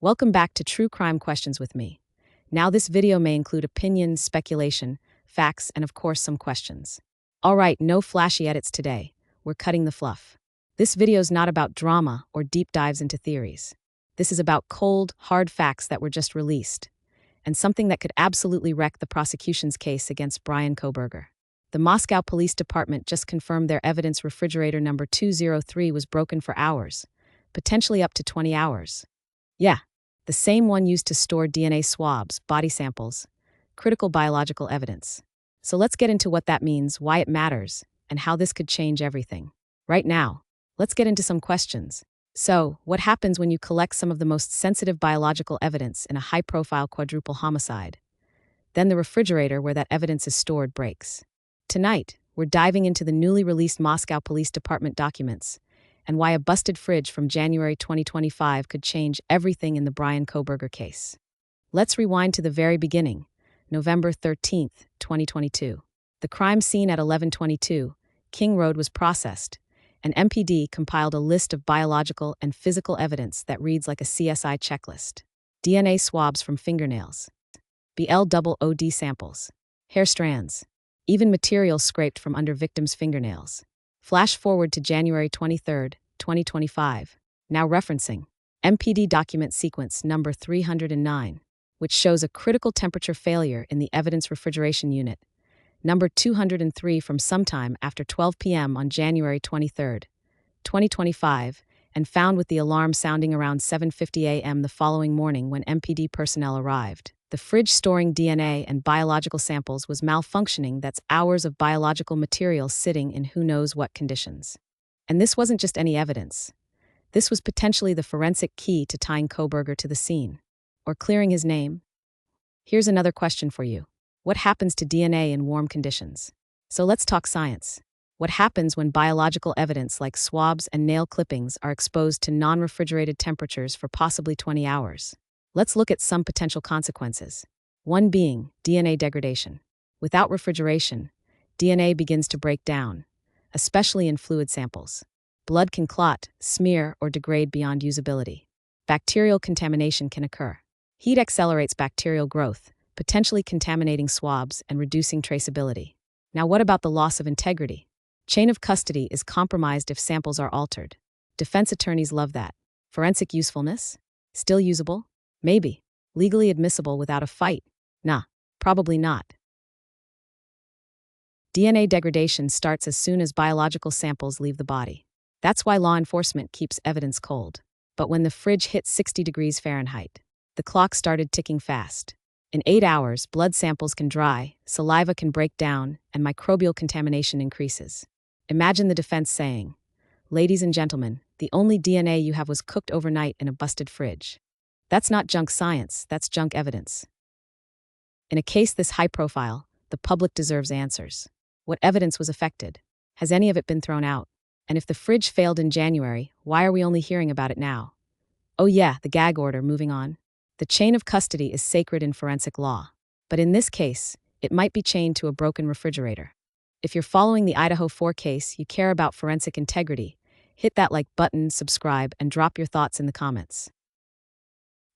Welcome back to True Crime Questions with me. Now, this video may include opinions, speculation, facts, and of course, some questions. Alright, no flashy edits today. We're cutting the fluff. This video's not about drama or deep dives into theories. This is about cold, hard facts that were just released, and something that could absolutely wreck the prosecution's case against BRYAN KOHBERGER. The Moscow Police Department just confirmed their evidence refrigerator number 203 was broken for hours, potentially up to 20 hours. Yeah, the same one used to store DNA swabs, body samples, critical biological evidence. So let's get into what that means, why it matters, and how this could change everything. Right now, let's get into some questions. So, what happens when you collect some of the most sensitive biological evidence in a high-profile quadruple homicide? Then the refrigerator where that evidence is stored breaks. Tonight, we're diving into the newly released Moscow Police Department documents and why a busted fridge from January 2025 could change everything in the BRYAN KOHBERGER case. Let's rewind to the very beginning, November 13th, 2022. The crime scene at 1122 King Road was processed, and MPD compiled a list of biological and physical evidence that reads like a CSI checklist. DNA swabs from fingernails, BLOOD samples, hair strands, even material scraped from under victims' fingernails. Flash forward to January 23, 2025, now referencing MPD document sequence number 309, which shows a critical temperature failure in the evidence refrigeration unit, number 203 from sometime after 12 p.m. on January 23, 2025, and found with the alarm sounding around 7:50 a.m. the following morning when MPD personnel arrived. The fridge storing DNA and biological samples was malfunctioning. That's hours of biological material sitting in who knows what conditions. And this wasn't just any evidence. This was potentially the forensic key to tying KOHBERGER to the scene, or clearing his name. Here's another question for you. What happens to DNA in warm conditions? So let's talk science. What happens when biological evidence like swabs and nail clippings are exposed to non-refrigerated temperatures for possibly 20 hours? Let's look at some potential consequences. One being DNA degradation. Without refrigeration, DNA begins to break down, especially in fluid samples. Blood can clot, smear, or degrade beyond usability. Bacterial contamination can occur. Heat accelerates bacterial growth, potentially contaminating swabs and reducing traceability. Now, what about the loss of integrity? Chain of custody is compromised if samples are altered. Defense attorneys love that. Forensic usefulness? Still usable? Maybe. Legally admissible without a fight? Nah, probably not. DNA degradation starts as soon as biological samples leave the body. That's why law enforcement keeps evidence cold. But when the fridge hit 60 degrees Fahrenheit, the clock started ticking fast. In 8 hours, blood samples can dry, saliva can break down, and microbial contamination increases. Imagine the defense saying, "Ladies and gentlemen, the only DNA you have was cooked overnight in a busted fridge." That's not junk science, that's junk evidence. In a case this high profile, the public deserves answers. What evidence was affected? Has any of it been thrown out? And if the fridge failed in January, why are we only hearing about it now? Oh yeah, the gag order, moving on. The chain of custody is sacred in forensic law. But in this case, it might be chained to a broken refrigerator. If you're following the Idaho 4 case, you care about forensic integrity, hit that like button, subscribe, and drop your thoughts in the comments.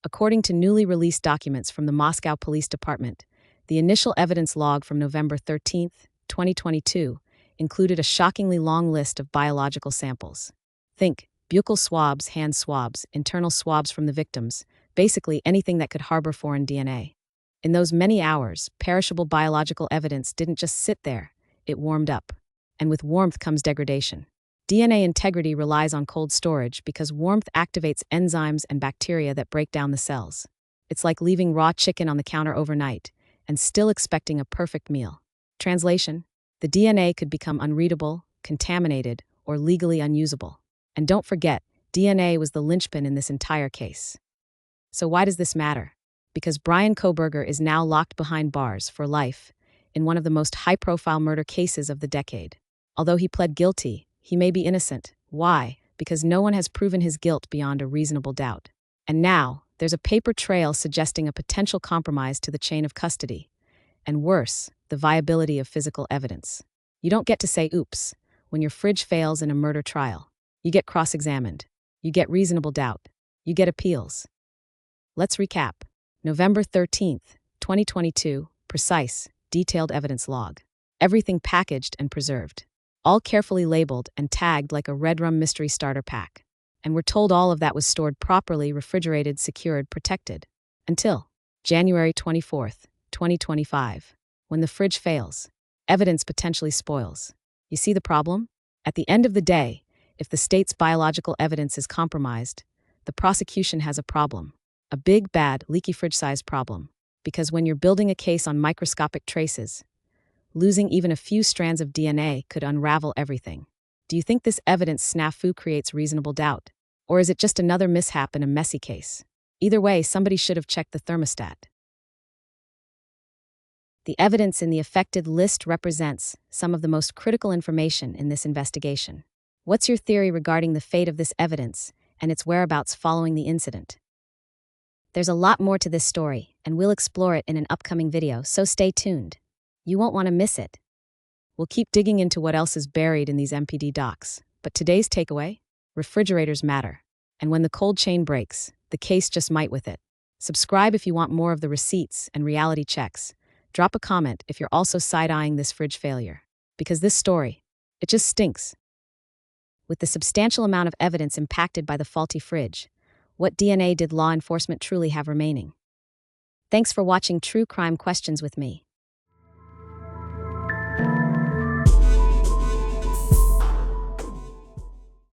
According to newly released documents from the Moscow Police Department, the initial evidence log from November 13, 2022, included a shockingly long list of biological samples. Think buccal swabs, hand swabs, internal swabs from the victims, basically anything that could harbor foreign DNA. In those many hours, perishable biological evidence didn't just sit there, it warmed up. And with warmth comes degradation. DNA integrity relies on cold storage because warmth activates enzymes and bacteria that break down the cells. It's like leaving raw chicken on the counter overnight and still expecting a perfect meal. Translation: the DNA could become unreadable, contaminated, or legally unusable. And don't forget, DNA was the linchpin in this entire case. So why does this matter? Because BRYAN KOHBERGER is now locked behind bars for life in one of the most high-profile murder cases of the decade. Although he pled guilty, he may be innocent. Why? Because no one has proven his guilt beyond a reasonable doubt. And now, there's a paper trail suggesting a potential compromise to the chain of custody. And worse, the viability of physical evidence. You don't get to say oops when your fridge fails in a murder trial. You get cross-examined. You get reasonable doubt. You get appeals. Let's recap. November 13th, 2022, precise, detailed evidence log. Everything packaged and preserved. All carefully labeled and tagged like a Red Rum mystery starter pack. And we're told all of that was stored properly, refrigerated, secured, protected. Until January 24th, 2025, when the fridge fails. Evidence potentially spoils. You see the problem? At the end of the day, if the state's biological evidence is compromised, the prosecution has a problem. A big, bad, leaky fridge-sized problem. Because when you're building a case on microscopic traces, losing even a few strands of DNA could unravel everything. Do you think this evidence snafu creates reasonable doubt? Or is it just another mishap in a messy case? Either way, somebody should have checked the thermostat. The evidence in the affected list represents some of the most critical information in this investigation. What's your theory regarding the fate of this evidence and its whereabouts following the incident? There's a lot more to this story, and we'll explore it in an upcoming video, so stay tuned. You won't want to miss it. We'll keep digging into what else is buried in these MPD docs, but today's takeaway? Refrigerators matter. And when the cold chain breaks, the case just might with it. Subscribe if you want more of the receipts and reality checks. Drop a comment if you're also side-eyeing this fridge failure. Because this story, it just stinks. With the substantial amount of evidence impacted by the faulty fridge, what DNA did law enforcement truly have remaining? Thanks for watching True Crime Questions with me.